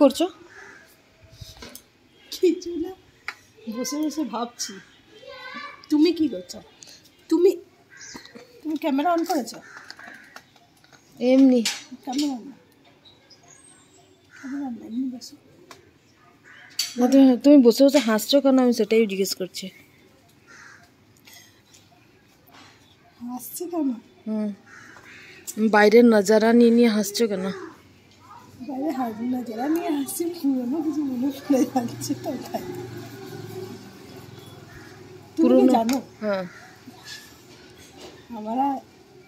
করছো? কিছু না, বসে বসে ভাবছি। তুমি কি করছো? তুমি তুমি ক্যামেরা অন করেছো? এমনি ক্যামেরা অন না, ক্যামেরা অন না, এমনি বসো। তুমি বসে বসে হাসছো কেন? আমি সেটাই জিজ্ঞেস করছি। হাসছি কেন? বাইরের নজারা নিয়ে নিয়ে হাসছো কেন? বাইরে নজারা নিয়ে হাসছি, পুরোনো কিছু মনে পড়ে যাচ্ছে তো তাই। তুমি কি জানো? হ্যাঁ।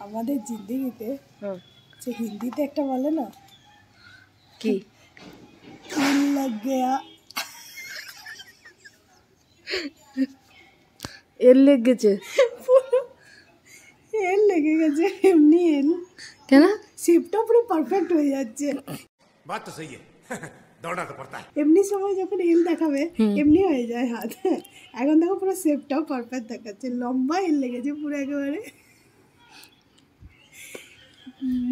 আমাদের জিন্দেগিতে যে হিন্দিতে একটা বলে না, কি লগ গয়া, এর লেগে গেছে। এল লেগে গেছে, এমনি এল কেন? শেপটা পুরো পারফেক্ট হয়ে যাচ্ছে। बात तो सही है दौड़ना तो पड़ता है। এমনি সময় যখন এল দেখাবে এমনি হয়ে যায় হাত। এখন দেখো পুরো শেপটাও পারফেক্ট দেখাচ্ছে, লম্বা এল লেগেছে পুরো একেবারে।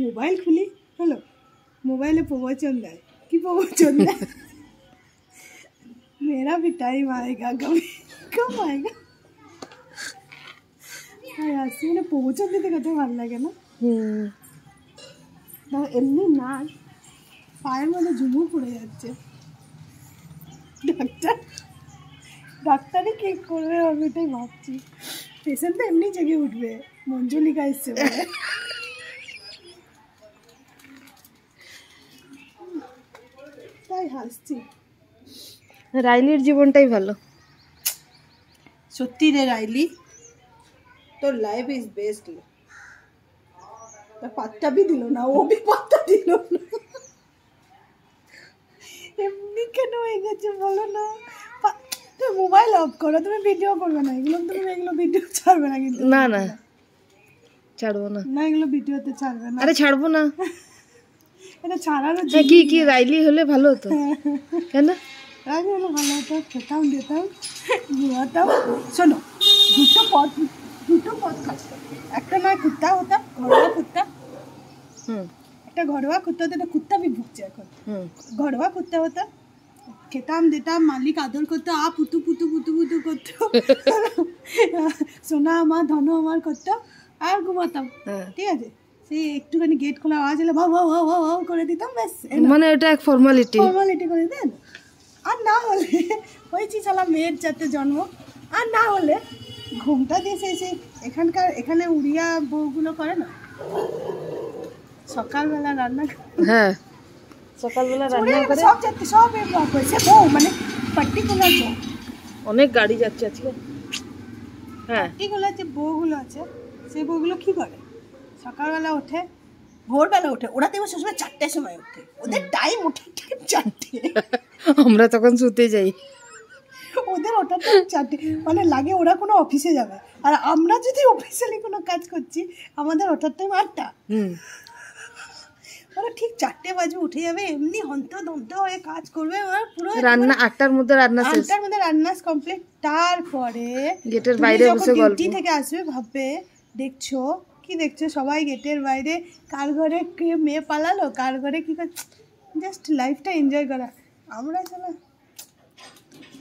মোবাইল খুলি, হলো মোবাইলে প্রবচন দেয়, কি প্রবচন দেয়? मेरा भी टाइम आएगा, कभी कब आएगा? আসছি মানে প্রবচন দিতে কত ভালো লাগে না? এমনি না, পায়ের মধ্যে ঝুমুর পড়ে যাচ্ছে। ডাক্তারই কি করবে আমি এটাই ভাবছি। পেশেন্ট তো এমনি জেগে উঠবে, মঞ্জুলিকা এসছে বলে। তাই হাসছি। রাইলির জীবনটাই ভালো। সত্যি রে রাইলি, তোর লাইফ ইজ বেস্ট। পাত্তা भी দিল না, ও भी পাত্তা দিল না। এমনি কেন হয়ে গেছে বলো না? তুমি মোবাইল অফ করো, তুমি ভিডিও করবে না এগুলো, তুমি এগুলো ভিডিও ছাড়বে না কিন্তু। না না ছাড়বো না, না এগুলো ভিডিওতে ছাড়বে না। আরে ছাড়বো না, এটা ছাড়ারও কি কি রাইলি হলে ভালো হতো। কেন রাইলি হলে ভালো হতো? খেতাম, যেতাম, ঘুমাতাম। শোনো, দুটো পথ কাজ করতো। একটা নয় কুত্তা হতাম, ঘরোয়া কুত্তা। একটা ঘরোয়া কুত্তা হতো, একটা কুত্তা भी ভুগছে এখন। ঘরোয়া কুত্তা হতো, খেতাম দিতাম, মালিক আদর করতো, পুতু পুতু পুতু পুতু করতো, সোনা আমার ধন আমার করতো, আর ঘুমাতাম। ঠিক আছে, সেই একটুখানি গেট খোলা আওয়াজ হলে ভাও ভাও ভাও ভাও ভাও করে দিতাম, ব্যাস। মানে এটা এক ফর্মালিটি করে দেন। আর না হলে হয়েছি শালা মেয়ের যাতে জন্ম, আর না হলে ঘুমটা দিয়ে সেই এখানে উড়িয়া বউগুলো করে না, সকালবেলা রান্না। হ্যাঁ, সকালবেলা রান্না করে সব যাচ্ছে, সব হয়েছে বউ, মানে পার্টিকুলার বউ। অনেক গাড়ি যাচ্ছে আজকে। হ্যাঁ, পার্টিকুলার যে বউগুলো আছে, সেই বউগুলো কি করে? সকালবেলা ওঠে, ভোরবেলা ওঠে। ওরা দেখবে সবসময় 4টার সময় ওঠে, ওদের টাইম ওঠার টাইম 4টে। আমরা তখন শুতে যাই, ওদের ওঠার টাইম 4টে, মানে লাগে ওরা কোনো অফিসে যাবে। আর আমরা যদি অফিসিয়ালি কোনো কাজ করছি, আমাদের ওঠার টাইম 8টা। ওরা ঠিক 4টে বাজে উঠে যাবে, এমনি হন্ত হয়ে কাজ করবে। ওরা পুরো রান্না 8টার মধ্যে রান্না শেষ, 8টার মধ্যে রান্না কমপ্লিট। তারপরে গেটের বাইরে বসে গল্প। ডিউটি থেকে আসবে, ভাববে দেখছো কি দেখছো, সবাই গেটের বাইরে, কার ঘরে কে মেয়ে পালালো, কার ঘরে কি করছে, জাস্ট লাইফটা এনজয় করা।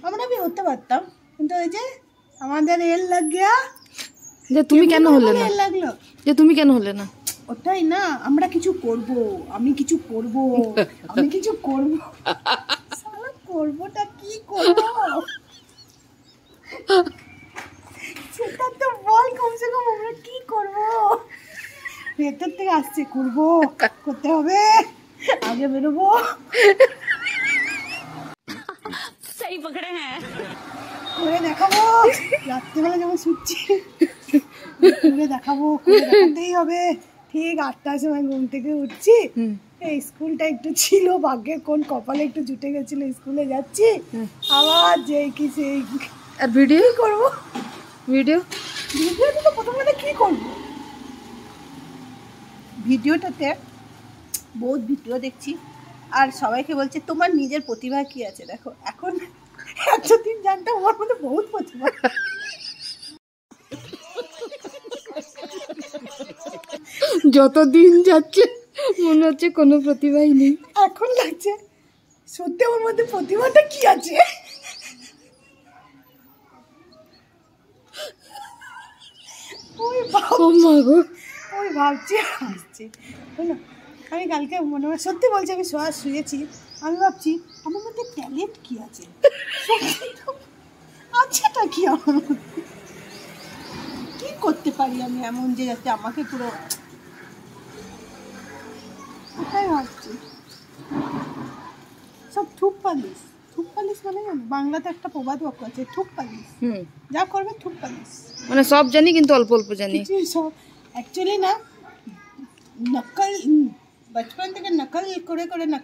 আমরা भी হতে পারতাম, কিন্তু ওই যে আমাদের এল লাগ গিয়া। যে তুমি কেন হলে না? এল লাগলো যে তুমি কেন হলে না? ওটাই না, আমরা কিছু করব, আমি কিছু করব, আমি কিছু করব। শালা করবটা কি করব সেটা তো বল, কমসে কম আমরা কি করব? ভেতর থেকে আসছে করব, করতে হবে, আগে বেরোবো। सही पकड़े हैं, করে দেখাবো। রাত্রিবেলা যখন শুচ্ছি করে দেখাবো, করে দেখাতেই হবে। ঠিক 8টার সময় ঘুম থেকে উঠছি, এই স্কুলটা একটু ছিল ভাগ্যে, কোন কপালে একটু জুটে গেছিল, স্কুলে যাচ্ছি, আবার যেই কি সেই। আর ভিডিও করবো, ভিডিওতে তো প্রথমে কি করবো? ভিডিওটাতে বহুত ভিডিও দেখছি, আর সবাইকে বলছে তোমার নিজের প্রতিভা কি আছে দেখো। এখন এতদিন জানতাম আমার মধ্যে বহুত প্রতিভা, যতদিন যাচ্ছে মনে হচ্ছে কোনো প্রতিভাই নেই। এখন লাগছে সত্যি ওর মধ্যে প্রতিভাটা কি আছে? ওই ভাবছি হাসছি। বুঝলো, আমি কালকে মনে হয় সত্যি বলছি, আমি শুয়েছি, আমি ভাবছি আমার মধ্যে ট্যালেন্ট কি আছে, আছেটা কি আমার মধ্যে, কি করতে পারি আমি এমন যে যাতে আমাকে পুরো, ওটাই ভাবছি। সব থুপ পালিশ মানে জানো, বাংলাতে একটা প্রবাদ বাক্য আছে, থুপ পালিশ। যা করবে থুপ পালিশ, মানে সব জানি কিন্তু অল্প অল্প জানি। সব অ্যাকচুয়ালি না, নকল বচপন থেকে নকল করে না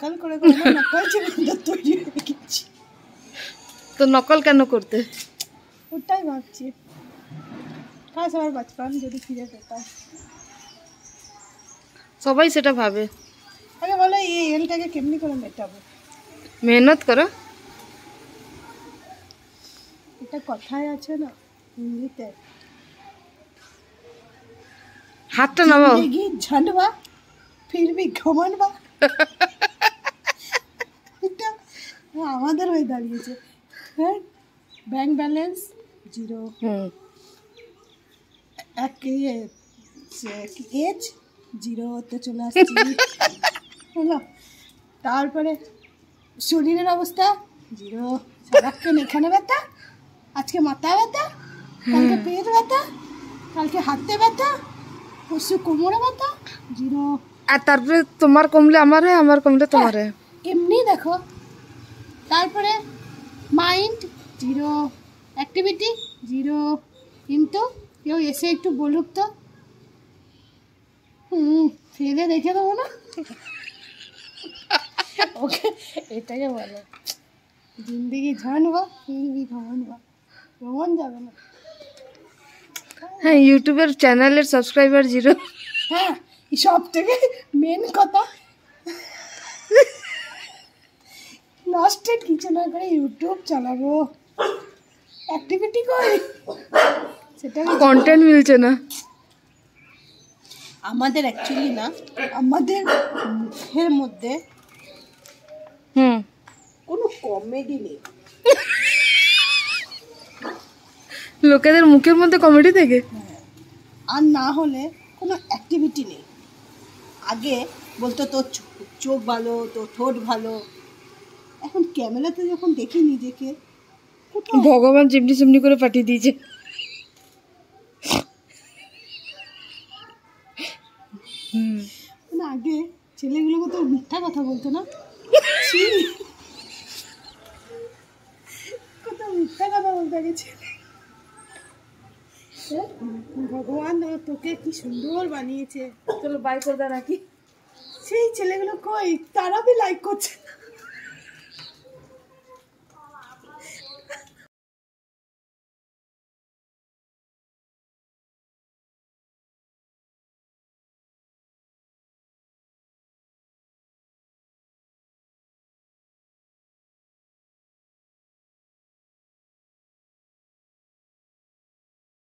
নকল চিন্তা তৈরি হয়ে গেছি। তো নকল কেন করতে? ওটাই ভাবছি, কাজ আমার বচপন যদি ফিরে পেতাম। সবাই সেটা ভাবে। আগে বলো এই এলটাকে কেমনি করে মেটাবো? মেহনত করো। এটা কথায় আছে না হিন্দিতে, হাতটা নামাও। जिंदगी झंडवा फिर भी घमंडवा। এটা আমাদের হয়ে দাঁড়িয়েছে। হ্যাঁ, ব্যাংক ব্যালেন্স 0, এজ 0 তে চলে আসছি। হলো, তারপরে শরীরের অবস্থা 0, সারাক্ষণ এখানে ব্যথা, আজকে মাথায় ব্যথা, কালকে পেট ব্যথা, কালকে হাতে ব্যথা, পরশু কোমরে ব্যথা 0। আর তারপরে তোমার কমলে আমার হয়, আমার কমলে তোমার হয়। এমনি দেখো, তারপরে মাইন্ড 0, অ্যাক্টিভিটি 0। কিন্তু কেউ এসে একটু বলুক তো, ফেলে রেখে দেবো না ওকে, এটাকে বলে জিন্দগি ঝানবা ফির ভি ঘমনবা, ঘমন যাবে না। হ্যাঁ, ইউটিউবের চ্যানেলের সাবস্ক্রাইবার 0। হ্যাঁ, সব থেকে মেন কথা, লাস্টে কিছু না করে ইউটিউব চালাবো, অ্যাক্টিভিটি করি, সেটা কন্টেন্ট মিলছে না আমাদের। অ্যাকচুয়ালি না, আমাদের মুখের মধ্যে কোনো কমেডি নেই। লোকেদের মুখের মধ্যে কমেডি থেকে, আর না হলে কোনো অ্যাক্টিভিটি নেই। আগে বলতো তোর চোখ ভালো, তোর ঠোঁট ভালো, এখন ক্যামেরাতে যখন দেখি নিজেকে, ভগবান চিমনি চিমনি করে পাঠিয়ে দিয়েছে। আগে ছেলেগুলোকে তো মিথ্যা কথা বলতো না, কত মিথ্যা কথা বলতে গেছে। ভগবান তোকে কি সুন্দর বানিয়েছে, চলো বাই করে নাকি, সেই ছেলেগুলো কই, তারা বি লাইক করছে না।